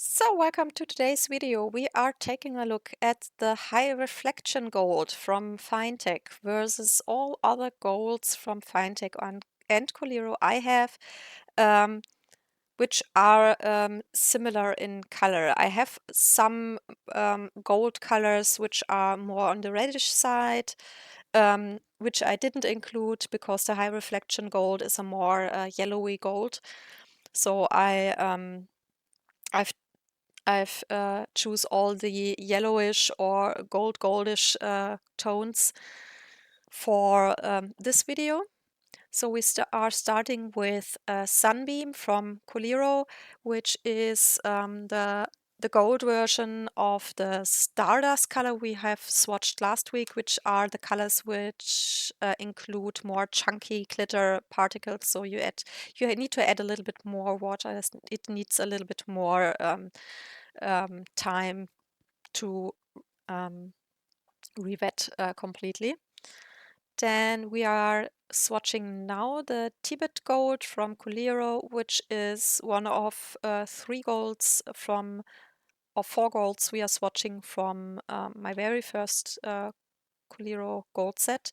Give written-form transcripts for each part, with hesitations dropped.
So welcome to today's video. We are taking a look at the high reflection gold from Finetec versus all other golds from Finetec and Coliro I have, um, which are similar in color. I have some gold colors which are more on the reddish side, which I didn't include because the high reflection gold is a more yellowy gold. So I've choose all the yellowish or goldish tones for this video. So we are starting with Sunbeam from Coliro, which is the gold version of the Stardust color we have swatched last week, which are the colors which include more chunky glitter particles. So you need to add a little bit more water. It needs a little bit more time to re-wet completely. Then we are swatching now the Tibet gold from Coliro, which is one of three golds from, or four golds we are swatching from my very first Coliro gold set.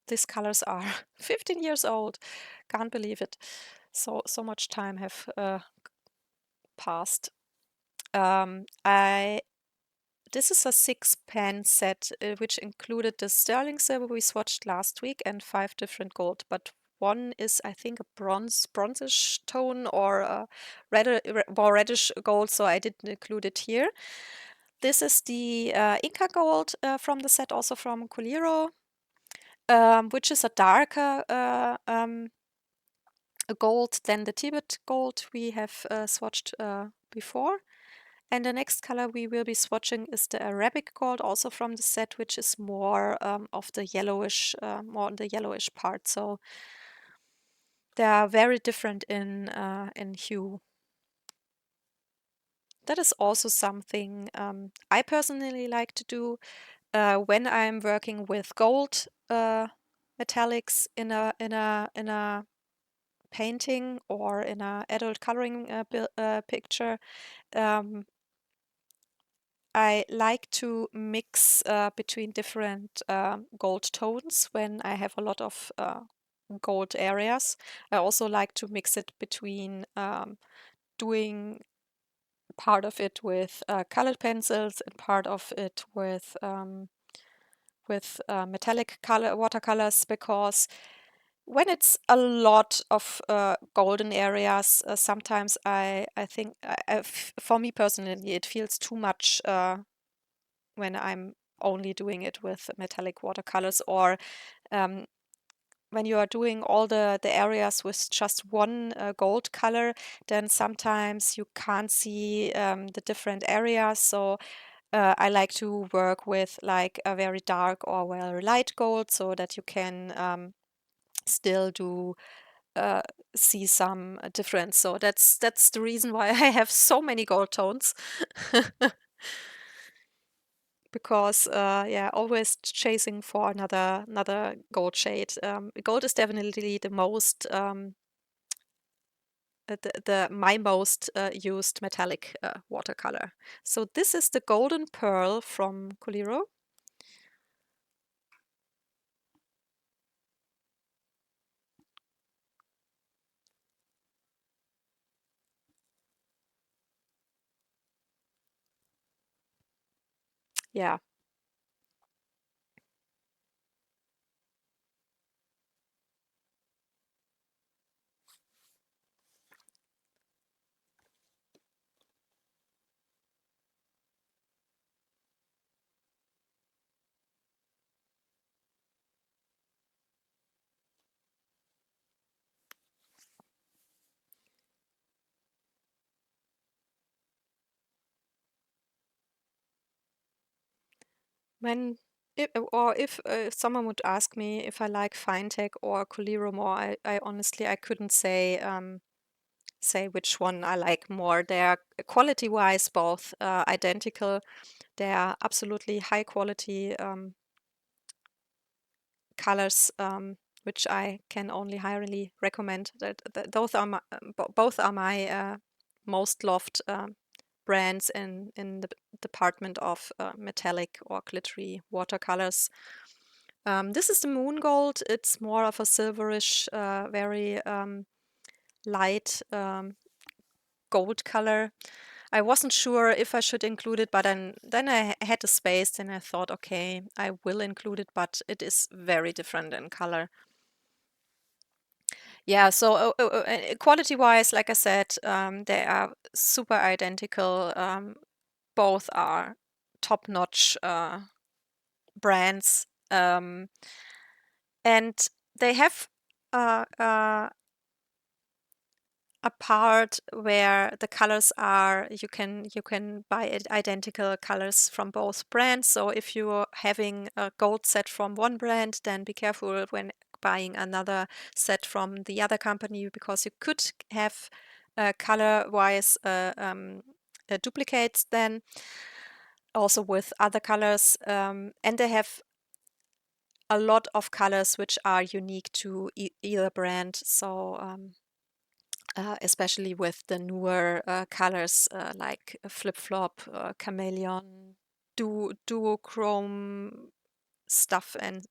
These colors are 15 years old. Can't believe it. So much time have passed. This is a 6-pan set, which included the sterling silver we swatched last week and 5 different gold, but one is, I think, a bronzish tone or a more reddish gold, so I didn't include it here. This is the Inca gold from the set, also from Coliro, which is a darker gold than the Tibet gold we have swatched before. And the next color we will be swatching is the Arabic gold, also from the set, which is more of the yellowish, more on the yellowish part. So they are very different in hue. That is also something I personally like to do when I'm working with gold metallics in a painting or in a adult coloring picture. I like to mix between different gold tones when I have a lot of gold areas. I also like to mix it between doing part of it with colored pencils and part of it with metallic watercolors, because when it's a lot of golden areas, sometimes I think for me personally it feels too much when I'm only doing it with metallic watercolors, or when you are doing all the areas with just one gold color, then sometimes you can't see the different areas. So I like to work with like a very dark or very light gold so that you can still do see some difference. So that's the reason why I have so many gold tones. Because yeah, always chasing for another gold shade. Gold is definitely the most my most used metallic watercolor. So this is the Golden Pearl from Coliro. Yeah. When if someone would ask me if I like Finetec or Coliro more, I honestly I couldn't say which one I like more. They are quality-wise both identical. They are absolutely high quality colors. which I can only highly recommend. Those are both are my most loved brands in the department of metallic or glittery watercolors. This is the Moon Gold. It's more of a silverish, very light gold color. I wasn't sure if I should include it, but then I had the space and I thought, okay, I will include it, but it is very different in color. Yeah, so quality-wise, like I said, they are super identical. Both are top-notch brands, and they have uh, uh, a part where the colors are you can buy identical colors from both brands. So if you're having a gold set from one brand, then be careful when buying another set from the other company, because you could have color-wise duplicates then also with other colors, and they have a lot of colors which are unique to either brand. So especially with the newer colors like Flip Flop, Chameleon, duochrome stuff, and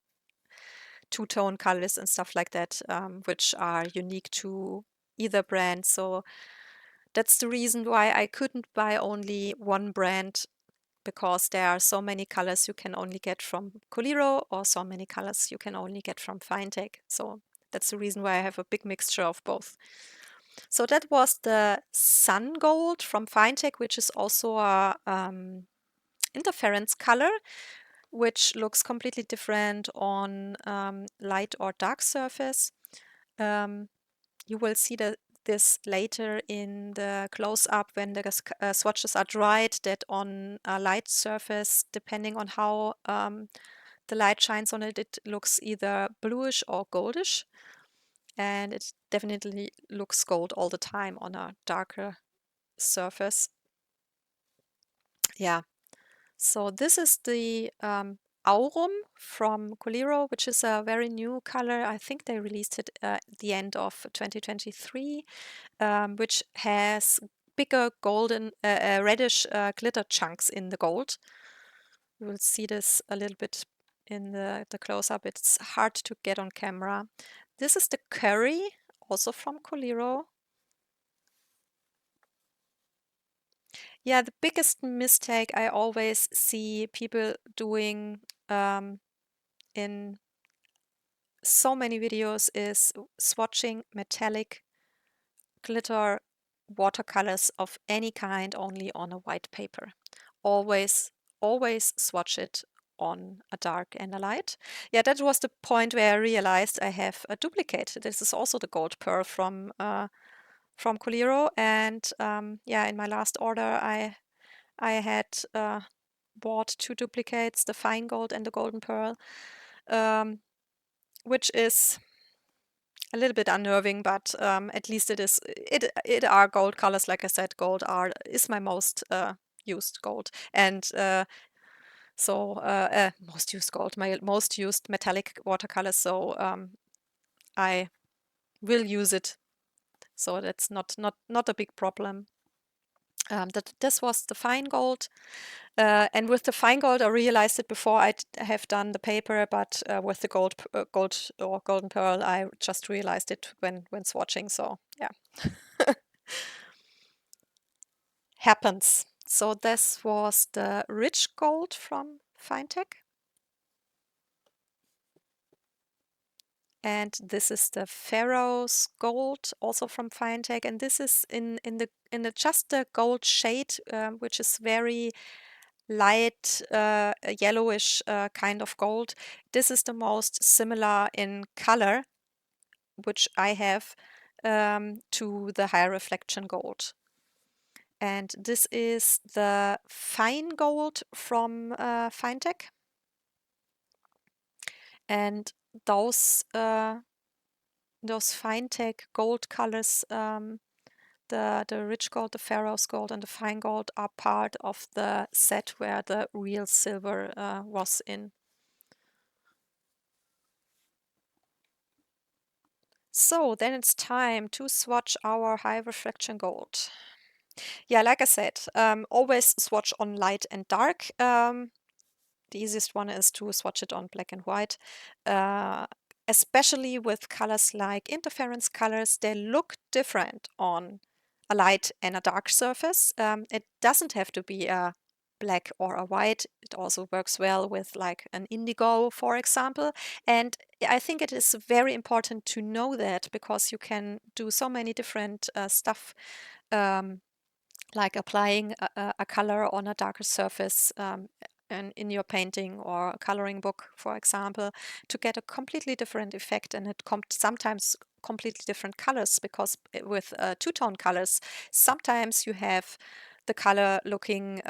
two-tone colors and stuff like that, which are unique to either brand. So that's the reason why I couldn't buy only one brand, because there are so many colors you can only get from Coliro, or so many colors you can only get from Finetec. So that's the reason why I have a big mixture of both. So that was the Sun Gold from Finetec, which is also a interference color, which looks completely different on light or dark surface. You will see this later in the close-up when the swatches are dried, that on a light surface, depending on how the light shines on it, it looks either bluish or goldish. And it definitely looks gold all the time on a darker surface. Yeah, so this is the Aurum from Coliro, which is a very new color. I think they released it at the end of 2023, which has bigger golden, reddish glitter chunks in the gold. You will see this a little bit in the close-up. It's hard to get on camera. This is the Curry, also from Coliro. Yeah, the biggest mistake I always see people doing in so many videos is swatching metallic glitter watercolors of any kind only on a white paper. Always, always swatch it on a dark and a light. Yeah, that was the point where I realized I have a duplicate. This is also the gold pearl from Coliro, and yeah, in my last order, I had bought two duplicates, the fine gold and the golden pearl, which is a little bit unnerving, but at least it are gold colors. Like I said, gold is my most used gold, and most used gold, my most used metallic watercolors. So I will use it. So that's not a big problem. That this was the fine gold. And with the fine gold, I realized it before I have done the paper, but with the gold or golden pearl, I just realized it when swatching. So yeah, happens. So this was the rich gold from Finetec, and this is the Pharaoh's gold, also from Finetec, and this is in the just the gold shade, which is very light yellowish kind of gold. This is the most similar in color, which I have, to the high reflection gold. And this is the fine gold from Finetec. And those Finetec gold colors, the rich gold, the Pharaoh's gold, and the fine gold are part of the set where the real silver was in. So then it's time to swatch our high reflection gold. Yeah, like I said, always swatch on light and dark. The easiest one is to swatch it on black and white. Especially with colors like interference colors, they look different on a light and a dark surface. It doesn't have to be a black or a white. It also works well with like an indigo, for example. And I think it is very important to know that because you can do so many different stuff. Like applying a color on a darker surface in your painting or a coloring book, for example, to get a completely different effect. And it sometimes completely different colors because with two-tone colors, sometimes you have the color looking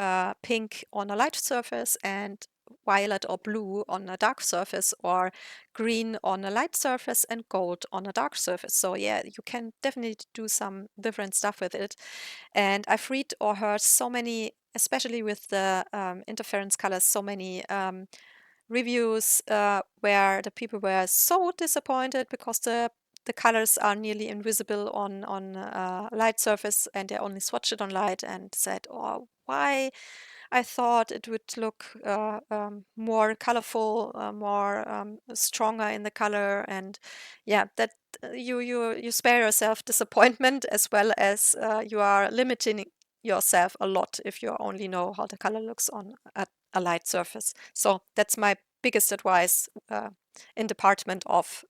pink on a light surface and violet or blue on a dark surface, or green on a light surface and gold on a dark surface. So yeah, you can definitely do some different stuff with it. And I've read or heard so many, especially with the interference colors, so many reviews where the people were so disappointed because the colors are nearly invisible on light surface, and they only swatched it on light and said, "Oh, why? I thought it would look more colorful, more stronger in the color." And yeah, that you spare yourself disappointment as well as you are limiting yourself a lot if you only know how the color looks on a light surface. So that's my biggest advice in department of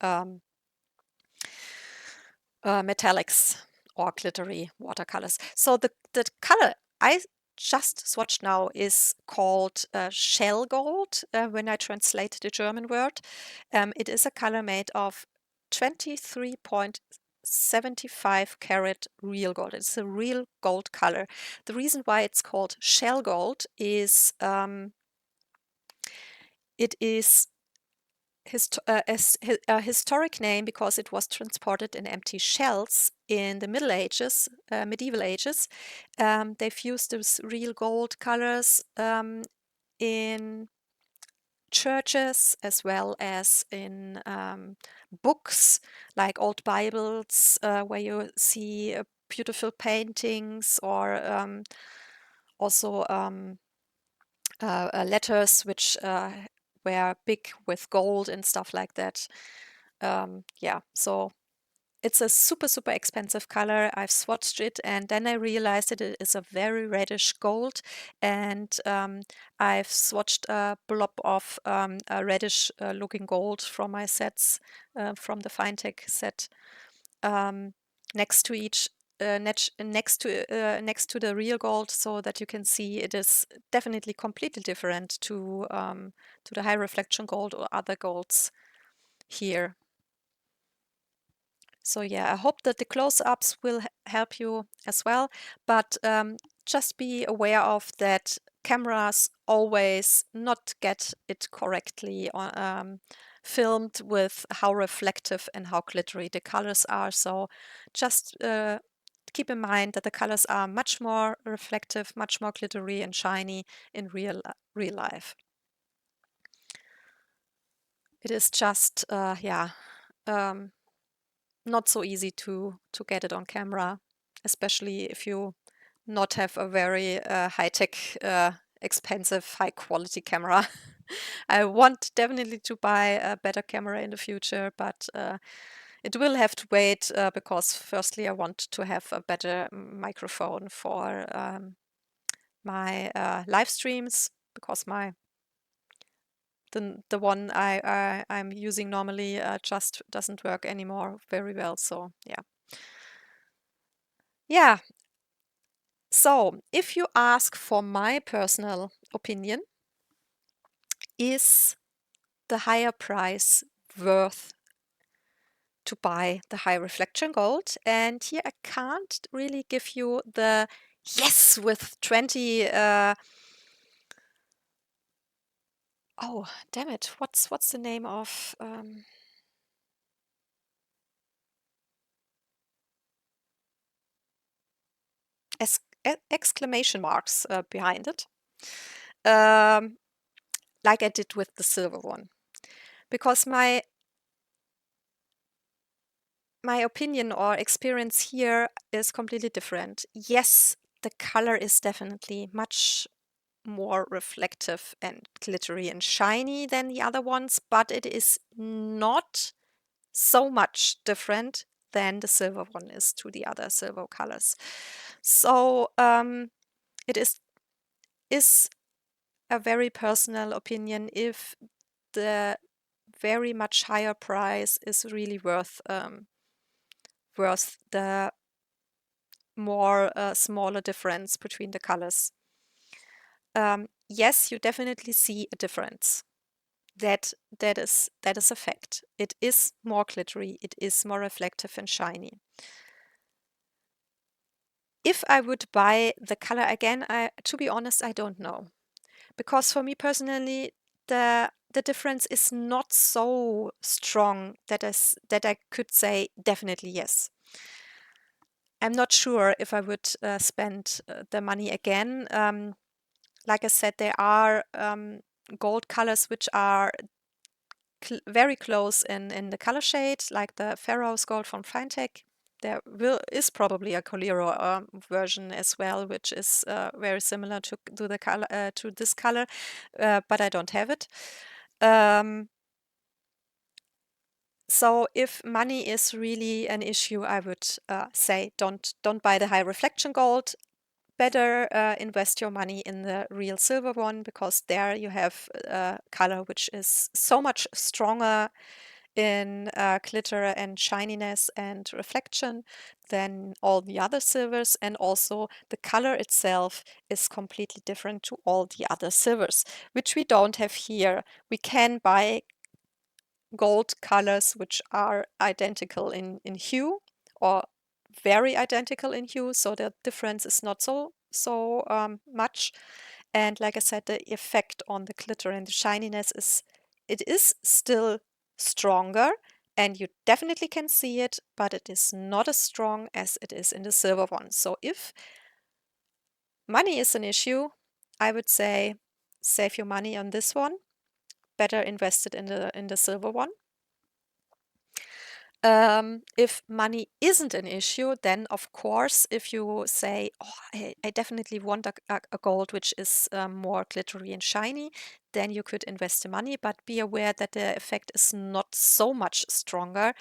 um, metallics or glittery watercolors. So the color I just swatched now is called shell gold when I translate the German word. It is a color made of 23.75 karat real gold. It's a real gold color. The reason why it's called shell gold is it is a historic name because it was transported in empty shells in the Middle Ages, medieval ages. They've used those real gold colors in churches as well as in books like old Bibles, where you see beautiful paintings, or also letters which were big with gold and stuff like that. Yeah, so it's a super, super expensive color. I've swatched it and then I realized that it is a very reddish gold. And I've swatched a blob of a reddish looking gold from my sets, from the Finetec set, um, next to each. Next to the real gold, so that you can see it is definitely completely different to the high reflection gold or other golds here. So yeah, I hope that the close-ups will help you as well, but just be aware of that cameras always not get it correctly filmed with how reflective and how glittery the colors are. So just keep in mind that the colors are much more reflective, much more glittery and shiny in real life. It is just yeah. Not so easy to get it on camera, especially if you not have a very high-tech, expensive, high-quality camera. I want definitely to buy a better camera in the future, but it will have to wait because firstly I want to have a better microphone for my live streams, because the one I'm using normally just doesn't work anymore very well. So yeah. Yeah. So if you ask for my personal opinion, is the higher price worth to buy the high reflection gold? And here I can't really give you the yes with 20 oh damn it, what's the name of exclamation marks behind it, um, like I did with the silver one, because my my opinion or experience here is completely different. Yes, the color is definitely much more reflective and glittery and shiny than the other ones, but it is not so much different than the silver one is to the other silver colors. So it is a very personal opinion if the very much higher price is really worth the more smaller difference between the colors. Yes, you definitely see a difference. That is a fact. It is more glittery, it is more reflective and shiny. If I would buy the color again, to be honest, I don't know. Because for me personally, the difference is not so strong that I could say definitely yes. I'm not sure if I would spend the money again. Like I said, there are gold colors which are very close in the color shade, like the Pharaoh's Gold from Finetec. There is probably a Coliro version as well, which is very similar to the color to this color, but I don't have it. So if money is really an issue, I would say don't buy the high reflection gold. Better invest your money in the real silver one, because there you have a color which is so much stronger in glitter and shininess and reflection than all the other silvers, and also the color itself is completely different to all the other silvers, which we don't have here. We can buy gold colors which are identical in hue or very identical in hue, so the difference is not so much. And like I said, the effect on the glitter and the shininess is still stronger, and you definitely can see it, but it is not as strong as it is in the silver one. So if money is an issue, I would say save your money on this one. Better invest it in the silver one. If money isn't an issue, then of course, if you say, "Oh, I definitely want a gold which is more glittery and shiny," then you could invest the money, but be aware that the effect is not so much stronger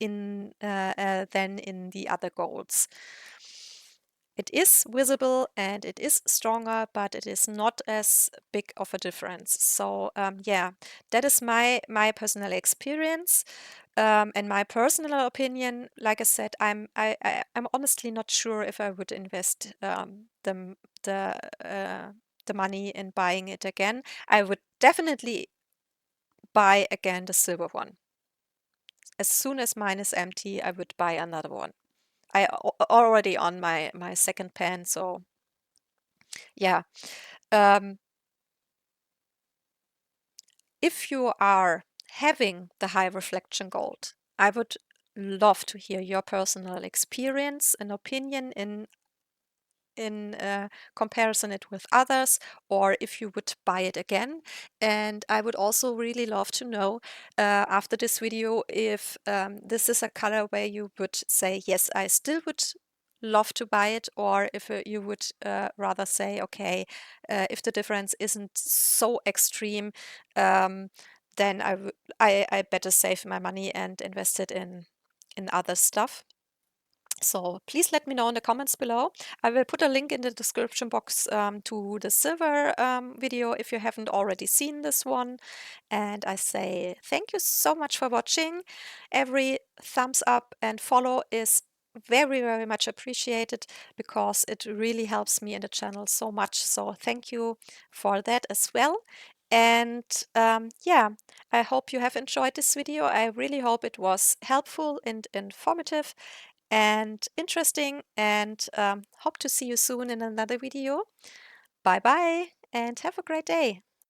than in the other golds. It is visible and it is stronger, but it is not as big of a difference. So yeah, that is my personal experience. In my personal opinion, like I said, I'm honestly not sure if I would invest the the money in buying it again. I would definitely buy again the silver one. As soon as mine is empty, I would buy another one. Already on my second pan, so yeah. Um, if you are having the high reflection gold, I would love to hear your personal experience and opinion in comparison it with others, or if you would buy it again. And I would also really love to know after this video if this is a color where you would say, yes, I still would love to buy it, or if you would rather say, okay, if the difference isn't so extreme, then I better save my money and invest it in other stuff. So please let me know in the comments below. I will put a link in the description box to the silver video if you haven't already seen this one. And I say thank you so much for watching. Every thumbs up and follow is very, very much appreciated, because it really helps me in the channel so much. So thank you for that as well. And yeah, I hope you have enjoyed this video. I really hope it was helpful and informative and interesting, and hope to see you soon in another video. Bye bye and have a great day.